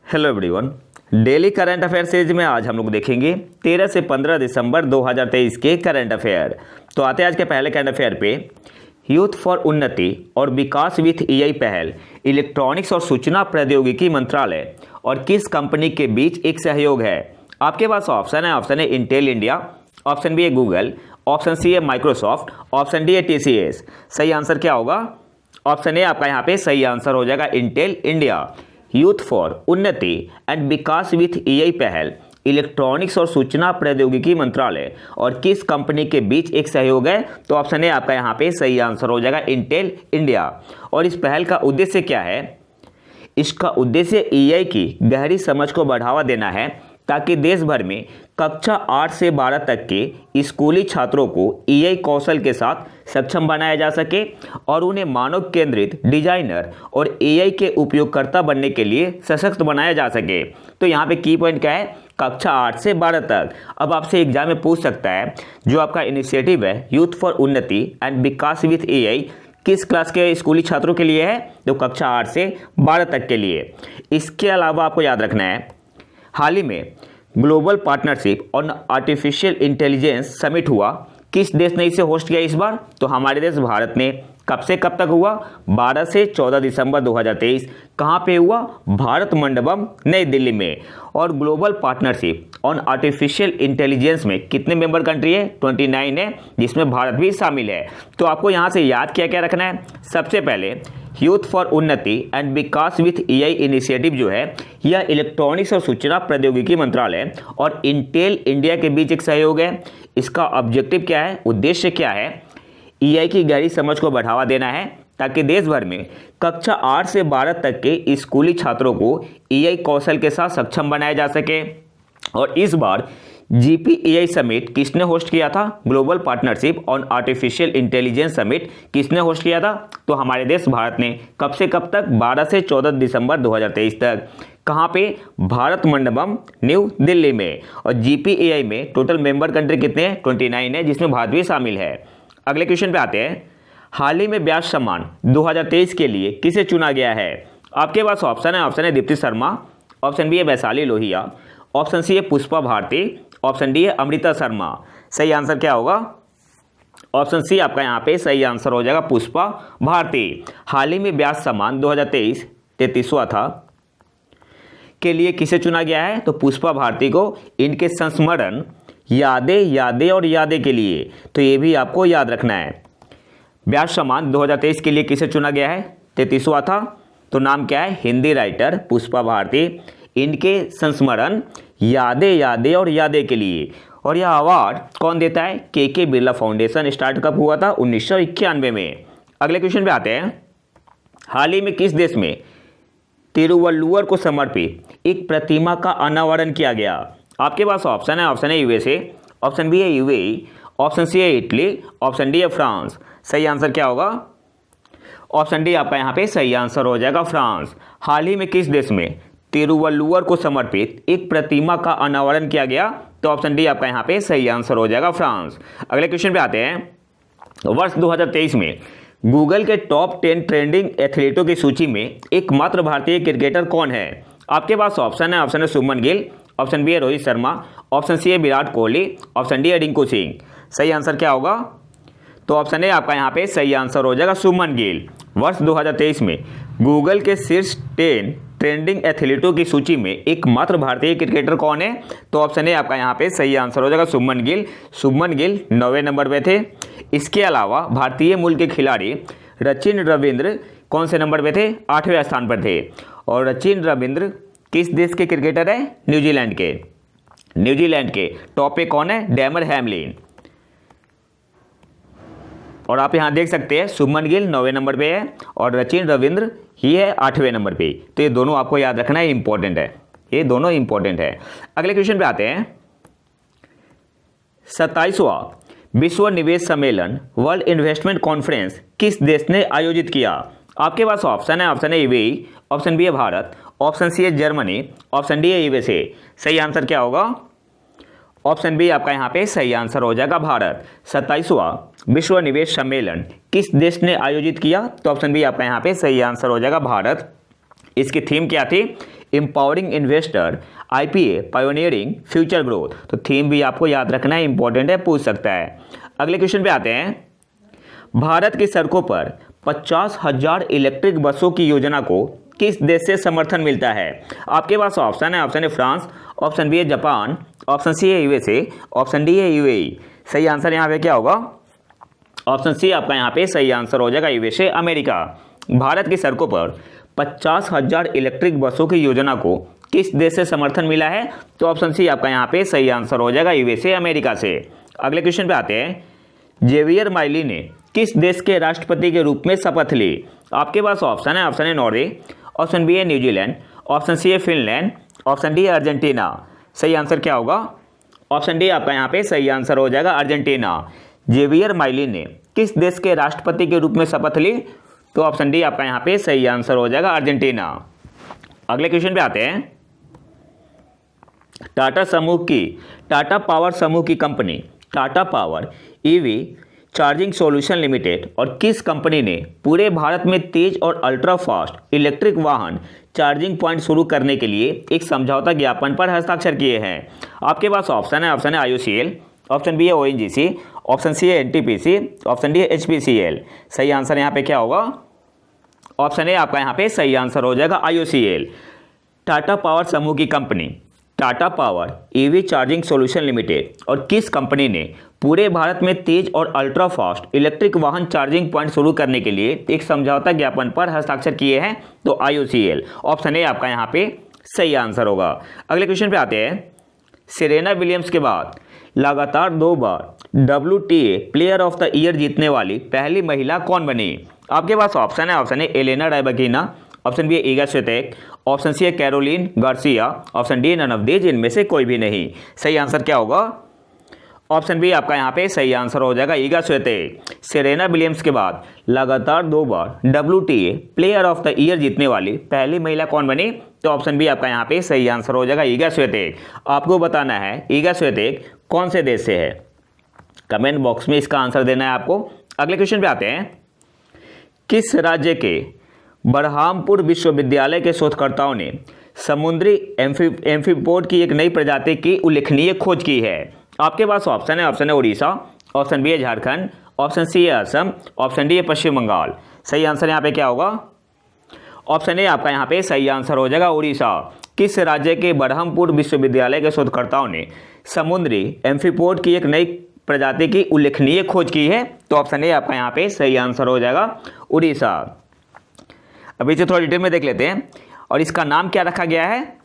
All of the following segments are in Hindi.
Hello everyone. Daily current affair series में आज हम लोग देखेंगे 13 से 15 दिसंबर 2023 के करंट अफेयर। तो आते हैं आज के पहले करंट अफेयर पे। यूथ फॉर उन्नति और विकास विथ एआई पहल इलेक्ट्रॉनिक्स और सूचना प्रौद्योगिकी मंत्रालय और किस कंपनी के बीच एक सहयोग है। आपके पास ऑप्शन है इंटेल इंडिया, ऑप्शन बी है गूगल, ऑप्शन सी है माइक्रोसॉफ्ट, ऑप्शन डी है टीसीएस। सही आंसर क्या होगा? ऑप्शन ए आपका यहाँ पे सही आंसर हो जाएगा इंटेल इंडिया। यूथ फॉर उन्नति एंड विकास विथ एआई पहल इलेक्ट्रॉनिक्स और सूचना प्रौद्योगिकी मंत्रालय और किस कंपनी के बीच एक सहयोग है? तो ऑप्शन ए आपका यहाँ पे सही आंसर हो जाएगा इंटेल इंडिया। और इस पहल का उद्देश्य क्या है? इसका उद्देश्य एआई की गहरी समझ को बढ़ावा देना है ताकि देश भर में कक्षा 8 से 12 तक के स्कूली छात्रों को एआई कौशल के साथ सक्षम बनाया जा सके और उन्हें मानव केंद्रित डिजाइनर और एआई के उपयोगकर्ता बनने के लिए सशक्त बनाया जा सके। तो यहाँ पे की पॉइंट क्या है? कक्षा 8 से 12 तक। अब आपसे एग्जाम में पूछ सकता है जो आपका इनिशिएटिव है यूथ फॉर उन्नति एंड विकास विथ एआई किस क्लास के स्कूली छात्रों के लिए है? तो कक्षा 8 से 12 तक के लिए। इसके अलावा आपको याद रखना है हाल ही में global partnership on artificial intelligence summit हुआ। किस देश ने इसे होस्ट किया इस बार? तो हमारे देश भारत ने। कब से कब तक हुआ? 12 से 14 दिसंबर 2023। कहाँ पे हुआ? भारत मंडपम नई दिल्ली में। और global partnership on artificial intelligence में कितने मेंबर कंट्री है? 29 है, जिसमें भारत भी शामिल है। तो आपको यहाँ से याद क्या क्या रखना है? सबसे पहले यूथ फॉर उन्नति and Vikas with AI initiative जो है यह इलेक्ट्रॉनिक्स और सूचना प्रौद्योगिकी मंत्रालय और इंटेल इंडिया के बीच एक सहयोग है। इसका ऑब्जेक्टिव क्या है? उद्देश्य क्या है? एआई की गहरी समझ को बढ़ावा देना है ताकि देश भर में कक्षा 8 से 12 तक के स्कूली छात्रों को एआई कौशल के साथ सक्षम बनाया जा सके। और इस बार जीपीएआई समिट किसने होस्ट किया था? Global partnership on artificial intelligence summit किसने होस्ट किया था? तो हमारे देश भारत ने। कब से कब तक? 12 से 14 दिसंबर 2023 तक। कहाँ पे? भारत मंडपम न्यू दिल्ली में। और जीपीएआई में टोटल मेंबर कंट्री कितने हैं? 29 है, जिसमें भारत भी शामिल है। अगले क्वेश्चन पे आते हैं। हाल ही में ब्याज सम्मान 2023 के लिए किसे चुना गया है? आपके पास ऑप्शन है दीप्ति शर्मा, ऑप्शन बी है वैशाली लोहिया, ऑप्शन सी है पुष्पा भारती, ऑप्शन डी है अमृता शर्मा। सही आंसर क्या होगा? ऑप्शन सी आपका यहाँ पे सही आंसर हो जाएगा पुष्पा भारती। हाल ही में ब्याज सम्मान 2023 33वां था के लिए किसे चुना गया है? तो पुष्पा भारती को इनके संस्मरण यादें के लिए। तो ये भी आपको याद रखना है। ब्याज सम्मान 2023 के लिए किसे चुना गया है? 33वां था। तो नाम क्या है? हिंदी राइटर पुष्पा भारती। इनके संस्मरण यादें के लिए। और यह अवार्ड कौन देता है? के बिरला फाउंडेशन। स्टार्ट कब हुआ था? 1991 में। अगले क्वेश्चन पे आते हैं। हाल ही में किस देश में तिरुवल्लुवर को समर्पित एक प्रतिमा का अनावरण किया गया? आपके पास ऑप्शन है यूएसए, ऑप्शन बी है यूएई, ऑप्शन सी है इटली, ऑप्शन डी है फ्रांस। सही आंसर क्या होगा? ऑप्शन डी आपका यहाँ पे सही आंसर हो जाएगा फ्रांस। हाल ही में किस देश में तिरुवल्लुवर को समर्पित एक प्रतिमा का अनावरण किया गया? तो ऑप्शन डी आपका यहाँ पे सही आंसर हो जाएगा फ्रांस। अगले क्वेश्चन पे आते हैं। वर्ष 2023 में गूगल के टॉप 10 ट्रेंडिंग एथलीटों की सूची में एकमात्र भारतीय क्रिकेटर कौन है? आपके पास ऑप्शन है शुभमन गिल, ऑप्शन बी है रोहित शर्मा, ऑप्शन सी है विराट कोहली, ऑप्शन डी है रिंकू सिंह। सही आंसर क्या होगा? तो ऑप्शन ए आपका यहाँ पे सही आंसर हो जाएगा शुभमन गिल। वर्ष 2023 में गूगल के शीर्ष 10 ट्रेंडिंग एथलीटों की सूची में एकमात्र भारतीय क्रिकेटर कौन है? तो ऑप्शन ए आपका यहाँ पे सही आंसर हो जाएगा शुभमन गिल। शुभमन गिल 9वें नंबर पे थे। इसके अलावा भारतीय मूल के खिलाड़ी सचिन रविंद्र कौन से नंबर पे थे? 8वें स्थान पर थे। और सचिन रविंद्र किस देश के क्रिकेटर है? न्यूजीलैंड के। टॉप पे कौन है? Dammar Hamelin. और आप यहाँ देख सकते हैं शुभमन गिल 9वें नंबर पे है और सचिन रविंद्र ही है 8वें नंबर पे। तो ये दोनों आपको याद रखना है, इंपॉर्टेंट है। ये दोनों इंपॉर्टेंट है। अगले क्वेश्चन पे आते हैं। 27वां विश्व निवेश सम्मेलन वर्ल्ड इन्वेस्टमेंट कॉन्फ्रेंस किस देश ने आयोजित किया? आपके पास ऑप्शन है यूएई, ऑप्शन बी है भारत, ऑप्शन सी है जर्मनी, ऑप्शन डी है यूएसए। सही आंसर क्या होगा? ऑप्शन बी आपका यहाँ पे सही आंसर हो जाएगा भारत। 27वां विश्व निवेश सम्मेलन किस देश ने आयोजित किया? तो ऑप्शन बी आपका यहाँ पे सही आंसर हो जाएगा भारत। इसकी थीम क्या थी? Empowering investor, IPA pioneering future growth. तो थीम भी आपको याद रखना है, इंपॉर्टेंट है, पूछ सकता है। अगले क्वेश्चन पे आते हैं। भारत की सड़कों पर 50,000 इलेक्ट्रिक बसों की योजना को किस देश से समर्थन मिलता है? आपके पास ऑप्शन है। Option A France, option B है जापान, ऑप्शन सी है USA, ऑप्शन डी है UAE। सही आंसर यहाँ पे क्या होगा? ऑप्शन सी आपका यहाँ पे सही आंसर हो जाएगा, USA अमेरिका। भारत की सड़कों पर 50,000 इलेक्ट्रिक बसों की योजना को किस देश से समर्थन मिला है? तो ऑप्शन सी आपका यहाँ पे सही आंसर हो जाएगा, USA अमेरिका से। अगले क्वेश्चन पे आते हैं। जेवियर माइली ने किस देश के राष्ट्रपति के रूप में शपथ ली? आपके पास ऑप्शन है। ऑप्शन है नॉर्वे, ऑप्शन बी है न्यूजीलैंड, ऑप्शन सी है फिनलैंड, ऑप्शन डी है अर्जेंटीना। सही आंसर क्या होगा? ऑप्शन डी आपका यहाँ पे सही आंसर हो जाएगा, अर्जेंटीना। जेवियर माइली ने किस देश के राष्ट्रपति के रूप में शपथ ली? तो ऑप्शन डी आपका यहाँ पे सही आंसर हो जाएगा, अर्जेंटीना। अगले क्वेश्चन पे आते हैं। टाटा पावर समूह की company Tata power EV charging solution limited और किस कंपनी ने पूरे भारत में तेज और अल्ट्रा फास्ट इलेक्ट्रिक वाहन चार्जिंग पॉइंट शुरू करने के लिए एक समझौता ज्ञापन पर हस्ताक्षर किए हैं? आपके पास ऑप्शन है। ऑप्शन है IOCL, ऑप्शन बी है ONGC, ऑप्शन सी है NTPC, ऑप्शन डी है HPCL। सही आंसर यहाँ पे क्या होगा? ऑप्शन ए आपका यहाँ पे सही आंसर हो जाएगा, IOCL। टाटा पावर समूह की company Tata power EV charging solution limited और किस कंपनी ने पूरे भारत में तेज और अल्ट्रा फास्ट इलेक्ट्रिक वाहन चार्जिंग पॉइंट शुरू करने के लिए एक समझौता ज्ञापन पर हस्ताक्षर किए हैं? तो IOCL। ऑप्शन ए आपका यहाँ पे सही आंसर होगा। अगले क्वेश्चन पे आते हैं। सेरेना विलियम्स के बाद लगातार 2 बार WTA player of the year जीतने वाली पहली महिला कौन बनी? आपके पास ऑप्शन है। Option A Elena Rybakina, option B है ईगा स्वितेक, ऑप्शन सी है Caroline Garcia, option D none of these, इनमें से कोई भी नहीं। सही आंसर क्या होगा? ऑप्शन बी आपका यहाँ पे सही आंसर हो जाएगा, ईगा स्वितेक। सेरेना विलियम्स के बाद लगातार 2 बार WTA player of the year जीतने वाली पहली महिला कौन बनी? तो ऑप्शन बी आपका यहाँ पे सही आंसर हो जाएगा, ईगा स्वितेक। आपको बताना है ईगा स्वितेक कौन से देश से है, कमेंट बॉक्स में इसका आंसर देना है आपको। अगले क्वेश्चन पे आते हैं। किस राज्य के बरहामपुर विश्वविद्यालय के शोधकर्ताओं ने समुद्री एम्फीपोड की एक नई प्रजाति की उल्लेखनीय खोज की है? आपके पास ऑप्शन है। ऑप्शन है उड़ीसा, ऑप्शन बी है झारखंड, ऑप्शन सी है असम, ऑप्शन डी है पश्चिम बंगाल। सही आंसर यहाँ पे क्या होगा? ऑप्शन ए आपका यहाँ पे सही आंसर हो जाएगा, उड़ीसा। किस राज्य के बरहामपुर विश्वविद्यालय के शोधकर्ताओं ने समुद्री एम्फीपोड की एक नई प्रजाति की उल्लेखनीय खोज की है? तो ऑप्शन ए आपका यहाँ पे सही आंसर हो जाएगा, उड़ीसा। अभी इसे थोड़ा डिटेल में देख लेते हैं। और इसका नाम क्या रखा गया है?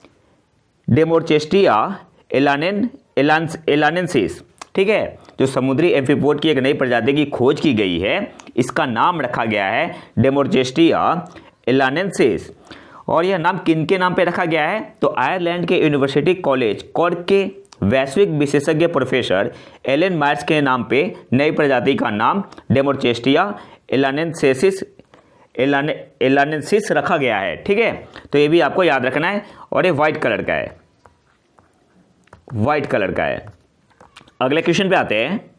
डेमोर्चेस्टिया एलानेंसिस। ठीक है, जो समुद्री एम्फीपोड की एक नई प्रजाति की खोज की गई है, इसका नाम रखा गया है डेमोर्चेस्टिया एलानेंसिस। और यह नाम किन के नाम पे रखा गया है? तो आयरलैंड के यूनिवर्सिटी कॉलेज कॉर्क के वैश्विक विशेषज्ञ प्रोफेसर एलन मायर्स के नाम पे नई प्रजाति का नाम डेमोर्चेस्टिया एलानेंसिस रखा गया है। ठीक है, तो ये भी आपको याद रखना है। और ये वाइट कलर का है, वाइट कलर का है। अगले क्वेश्चन पे आते हैं।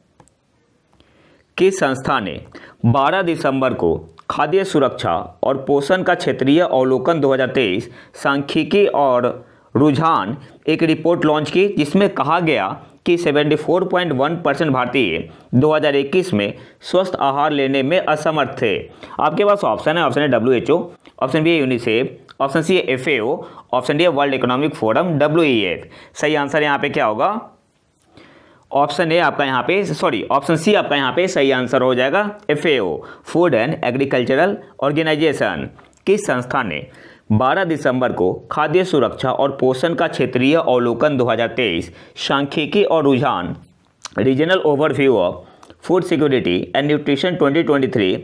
किस संस्था ने 12 दिसंबर को खाद्य सुरक्षा और पोषण का क्षेत्रीय अवलोकन 2023 सांख्यिकी और रुझान एक रिपोर्ट लॉन्च की, जिसमें कहा गया कि 74.1% भारतीय 2021 में स्वस्थ आहार लेने में असमर्थ थे? आपके पास ऑप्शन है। ऑप्शन है WHO, ऑप्शन बी है यूनिसेफ, ऑप्शन सी है FAO, ऑप्शन डी है वर्ल्ड इकोनॉमिक फोरम WEF। सही आंसर यहाँ पे क्या होगा? ऑप्शन ए आपका यहाँ पे ऑप्शन सी आपका यहाँ पे सही आंसर हो जाएगा, FAO food and agricultural organization. किस संस्था ने 12 दिसंबर को खाद्य सुरक्षा और पोषण का क्षेत्रीय अवलोकन 2023 सांख्यिकी और रुझान regional overview of food security and nutrition 2023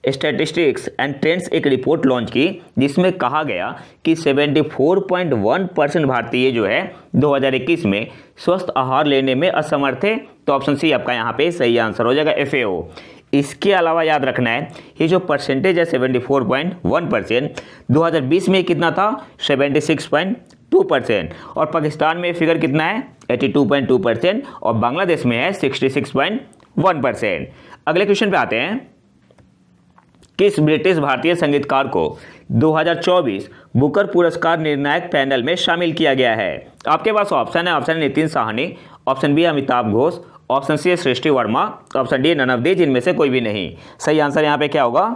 statistics and trends एक रिपोर्ट लॉन्च की, जिसमें कहा गया कि 74.1% भारतीय जो है 2021 में स्वस्थ आहार लेने में असमर्थ थे? तो ऑप्शन सी आपका यहाँ पे सही आंसर हो जाएगा, FAO। इसके अलावा याद रखना है, ये जो परसेंटेज है 74.1%, 2020 में कितना था? 76.2%। और पाकिस्तान में फिगर कितना है? 82.2%। और बांग्लादेश में है 66.1%। अगले क्वेश्चन पे आते हैं। किस ब्रिटिश भारतीय संगीतकार को 2024 बुकर पुरस्कार निर्णायक पैनल में शामिल किया गया है? आपके पास ऑप्शन है, option A Nitin Sawhney, option B Amitabh Ghosh, option C Srishti Verma, option D none of these, इनमें से कोई भी नहीं। सही आंसर यहाँ पे क्या होगा?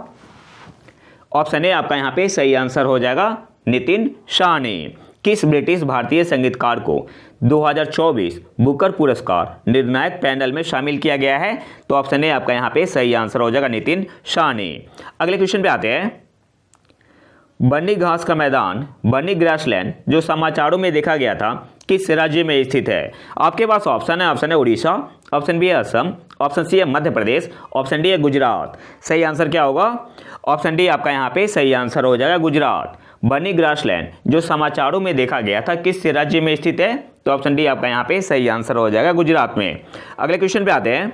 ऑप्शन ए आपका यहाँ पे सही आंसर हो जाएगा नितिन साहनी। किस ब्रिटिश भारतीय संगीतकार को 2024 बुकर पुरस्कार निर्णायक पैनल में शामिल किया गया है? तो ऑप्शन ए आपका यहाँ पे सही आंसर हो जाएगा नितिन साहनी। अगले क्वेश्चन पे आते हैं। बर्नी घास का मैदान, बर्नी ग्रासलैंड, जो समाचारों में देखा गया था, किस राज्य में स्थित है? आपके पास ऑप्शन है, option A Orissa, option B है असम, ऑप्शन सी है मध्य प्रदेश, ऑप्शन डी है गुजरात। सही आंसर क्या होगा? ऑप्शन डी आपका यहाँ पे सही आंसर हो जाएगा गुजरात। बर्नी ग्रासलैंड जो समाचारों में देखा गया था किस राज्य में स्थित है? तो ऑप्शन डी आपका यहाँ पे सही आंसर हो जाएगा गुजरात में। अगले क्वेश्चन पे आते हैं।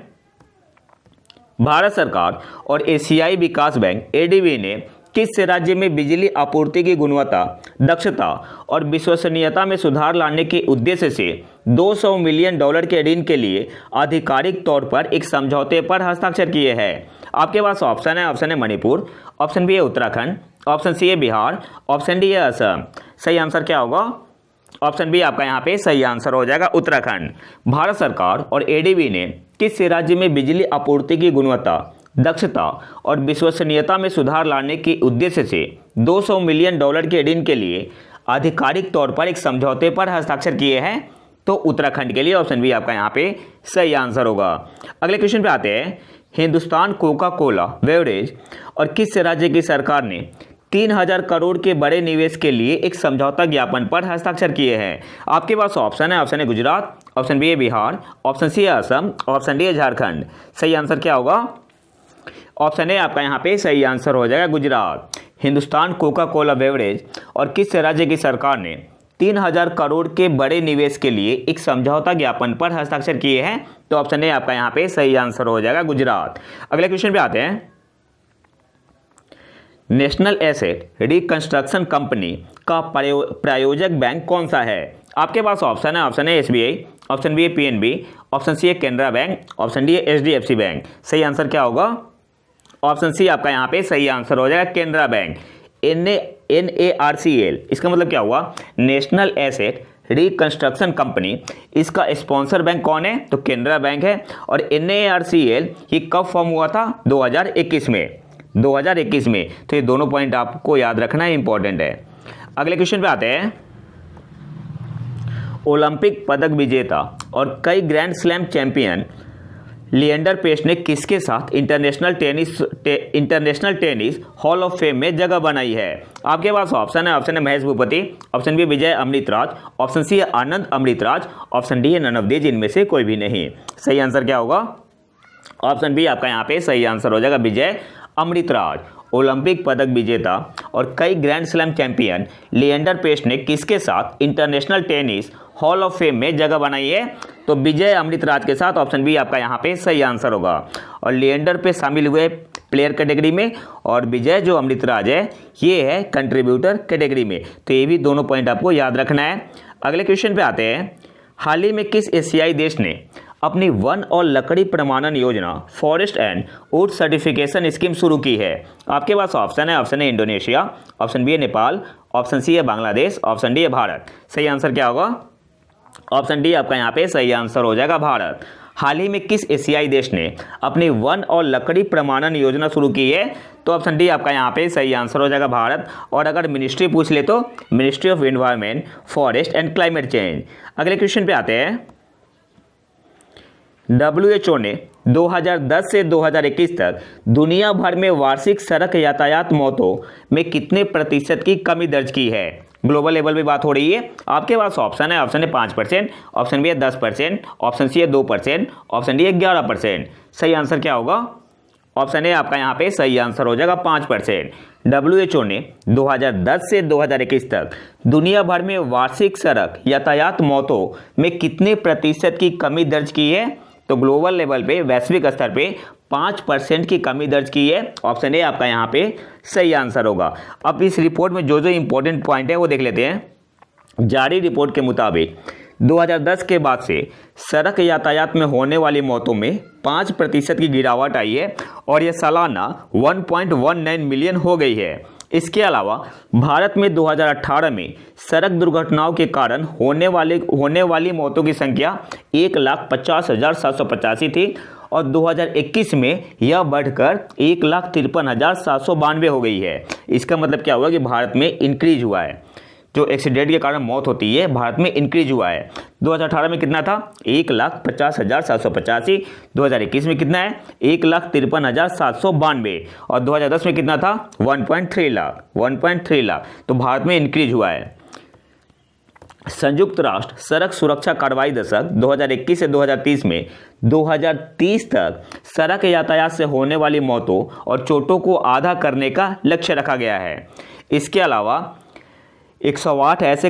भारत सरकार और एशियाई विकास बैंक एडीबी ने किस राज्य में बिजली आपूर्ति की गुणवत्ता, दक्षता और विश्वसनीयता में सुधार लाने के उद्देश्य से $200 मिलियन के ऋण के लिए आधिकारिक तौर पर एक समझौते पर हस्ताक्षर किए हैं? आपके पास ऑप्शन है, ऑप्शन है मणिपुर, ऑप्शन बी है उत्तराखंड, ऑप्शन सी है बिहार, ऑप्शन डी है असम। सही आंसर क्या होगा? ऑप्शन बी आपका यहाँ पे सही आंसर हो जाएगा उत्तराखंड। भारत सरकार और एडीबी ने किस राज्य में बिजली आपूर्ति की गुणवत्ता, दक्षता और विश्वसनीयता में सुधार लाने के उद्देश्य से $200 मिलियन के ऋण के लिए आधिकारिक तौर पर एक समझौते पर हस्ताक्षर किए हैं? तो उत्तराखंड के लिए ऑप्शन बी आपका यहाँ पे सही आंसर होगा। अगले क्वेश्चन पे आते हैं। हिंदुस्तान कोका कोला बेवरेज और किस राज्य की सरकार ने 3000 करोड़ के बड़े निवेश के लिए एक समझौता ज्ञापन पर हस्ताक्षर किए हैं? आपके पास ऑप्शन है, option A Gujarat, option B है बिहार, ऑप्शन सी है असम, ऑप्शन डी है झारखंड। सही आंसर क्या होगा? ऑप्शन ए आपका यहाँ पे सही आंसर हो जाएगा Gujarat. Hindustan Coca Cola beverage और किस राज्य की सरकार ने 3000 करोड़ के बड़े निवेश के लिए एक समझौता ज्ञापन पर हस्ताक्षर किए हैं? तो ऑप्शन ए आपका यहाँ पे सही आंसर हो जाएगा गुजरात। अगले क्वेश्चन पे आते हैं। नेशनल एसेट रिकंस्ट्रक्शन कंपनी का प्रायोजक बैंक कौन सा है? आपके पास ऑप्शन है, option A SBI, option B है पीएनबी, ऑप्शन सी है कैनरा बैंक, ऑप्शन डी है एचडीएफसी बैंक। सही आंसर क्या होगा? ऑप्शन सी आपका यहाँ पे सही आंसर हो जाएगा कैनरा बैंक। NARCL इसका मतलब क्या हुआ? National asset reconstruction company. इसका स्पॉन्सर बैंक कौन है? तो कैनरा बैंक है। और NARCL ये कब फॉर्म हुआ था? 2021 में, 2021 में। तो ये दोनों पॉइंट आपको याद रखना इंपॉर्टेंट है। अगले क्वेश्चन पे आते हैं। ओलंपिक पदक विजेता और कई grand slam champion Leander Paes ने किसके साथ international tennis hall of fame में जगह बनाई है? आपके पास ऑप्शन है, ऑप्शन है Mahesh Bhupathi, option B Vijay Amritraj, option C है आनंद अमृतराज, ऑप्शन डी है नन ऑफ दीज, इनमें से कोई भी नहीं। सही आंसर क्या होगा? ऑप्शन बी आपका यहाँ पे सही आंसर हो जाएगा विजय अमृतराज। ओलंपिक पदक विजेता और कई grand slam champion Leander Paes ने किसके साथ international tennis hall of fame में जगह बनाई है? तो विजय अमृतराज के साथ। ऑप्शन बी आपका यहाँ पे सही आंसर होगा। और लिएंडर पे शामिल हुए प्लेयर कैटेगरी में और विजय जो अमृतराज है ये है कंट्रीब्यूटर कैटेगरी में। तो ये भी दोनों पॉइंट आपको याद रखना है। अगले क्वेश्चन पे आते हैं। हाल ही में किस एशियाई देश ने अपनी वन और लकड़ी प्रमाणन योजना forest and wood certification scheme शुरू की है? आपके पास ऑप्शन है, option A Indonesia, option B है नेपाल, ऑप्शन सी है बांग्लादेश, ऑप्शन डी है भारत। सही आंसर क्या होगा? ऑप्शन डी आपका यहाँ पे सही आंसर हो जाएगा भारत। हाल ही में किस एशियाई देश ने अपनी वन और लकड़ी प्रमाणन योजना शुरू की है? तो ऑप्शन डी आपका यहाँ पे सही आंसर हो जाएगा भारत। और अगर मिनिस्ट्री पूछ ले तो ministry of environment, forest and climate change. अगले क्वेश्चन पे आते हैं। WHO ने 2010 से 2021 तक दुनिया भर में वार्षिक सड़क यातायात मौतों में कितने प्रतिशत की कमी दर्ज की है? ग्लोबल लेवल पे बात हो रही है। आपके पास ऑप्शन है, ऑप्शन ए 5%, ऑप्शन बी है 10%, ऑप्शन सी है 2%, ऑप्शन डी है 11%। सही आंसर क्या होगा? ऑप्शन ए आपका यहाँ पे सही आंसर हो जाएगा 5%। WHO ने 2010 से 2021 तक दुनिया भर में वार्षिक सड़क यातायात मौतों में कितने प्रतिशत की कमी दर्ज की है? तो ग्लोबल लेवल पे, वैश्विक स्तर पे 5% की कमी दर्ज की है। ऑप्शन ए आपका यहाँ पे सही आंसर होगा। अब इस रिपोर्ट में जो जो इंपॉर्टेंट पॉइंट है वो देख लेते हैं। जारी रिपोर्ट के मुताबिक 2010 के बाद से सड़क यातायात में होने वाली मौतों में 5% की गिरावट आई है और यह सालाना 1.19 मिलियन हो गई है। इसके अलावा भारत में 2018 में सड़क दुर्घटनाओं के कारण होने वाली मौतों की संख्या 1,50,785 थी और 2021 में यह बढ़कर 1,53,792 हो गई है। इसका मतलब क्या हुआ कि भारत में इंक्रीज हुआ है, जो एक्सीडेंट के कारण मौत होती है भारत में इंक्रीज हुआ है। 2018 में कितना था? 1,50,785। 2021 में कितना है? 1,53,792 और 2010 में कितना था? 1.3 लाख। तो भारत में इंक्रीज हुआ है। संयुक्त राष्ट्र सड़क सुरक्षा कार्रवाई दशक 2021 से 2030 में 2030 तक सड़क यातायात से होने वाली मौतों और चोटों को आधा करने का लक्ष्य रखा गया है। इसके अलावा 108 ऐसे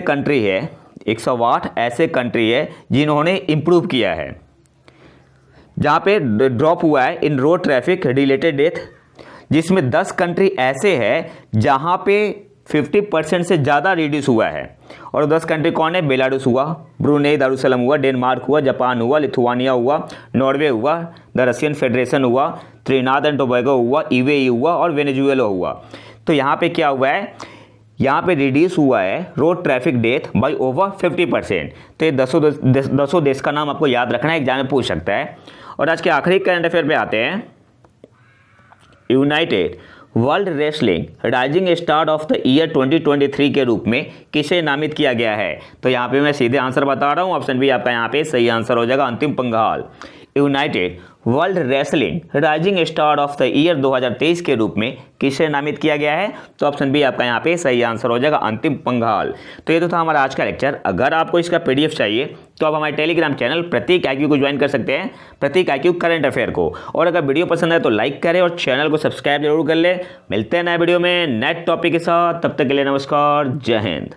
कंट्री है जिन्होंने इम्प्रूव किया है, जहाँ पे ड्रॉप हुआ है इन रोड ट्रैफिक रिलेटेड डेथ, जिसमें 10 कंट्री ऐसे हैं जहाँ पे 50% से ज़्यादा रिड्यूस हुआ है। और 10 कंट्री कौन है? बेलारूस हुआ, ब्रुनेई दारुसलाम हुआ, डेनमार्क हुआ, जापान हुआ, लिथुआनिया हुआ, नॉर्वे हुआ, द रशियन फेडरेशन हुआ, त्रिनाद एंड टोबैगो हुआ, यूएई हुआ और वेनेजुएला हुआ। तो यहाँ पे क्या हुआ है? यहाँ पे रिड्यूस हुआ है road traffic death by over 50%। तो ये 10 देश का नाम आपको याद रखना है, एग्जाम में पूछ सकता है। और आज के आखिरी करंट अफेयर पे आते हैं। United world wrestling rising star of the year 2023 के रूप में किसे नामित किया गया है? तो यहाँ पे मैं सीधे आंसर बता रहा हूँ, ऑप्शन बी आपका यहाँ पे सही आंसर हो जाएगा, अंतिम Panghal. United world wrestling rising star of the year 2023 के रूप में किसे नामित किया गया है? तो ऑप्शन बी आपका यहाँ पे सही आंसर हो जाएगा, अंतिम पंघाल। तो ये तो था हमारा आज का लेक्चर। अगर आपको इसका पीडीएफ चाहिए तो आप हमारे टेलीग्राम चैनल प्रतीक IQ को ज्वाइन कर सकते हैं, प्रतीक IQ करंट अफेयर को। और अगर वीडियो पसंद है तो लाइक करें और चैनल को सब्सक्राइब जरूर कर ले। मिलते हैं नए वीडियो में नए टॉपिक के साथ, तब तक के लिए नमस्कार, जय हिंद।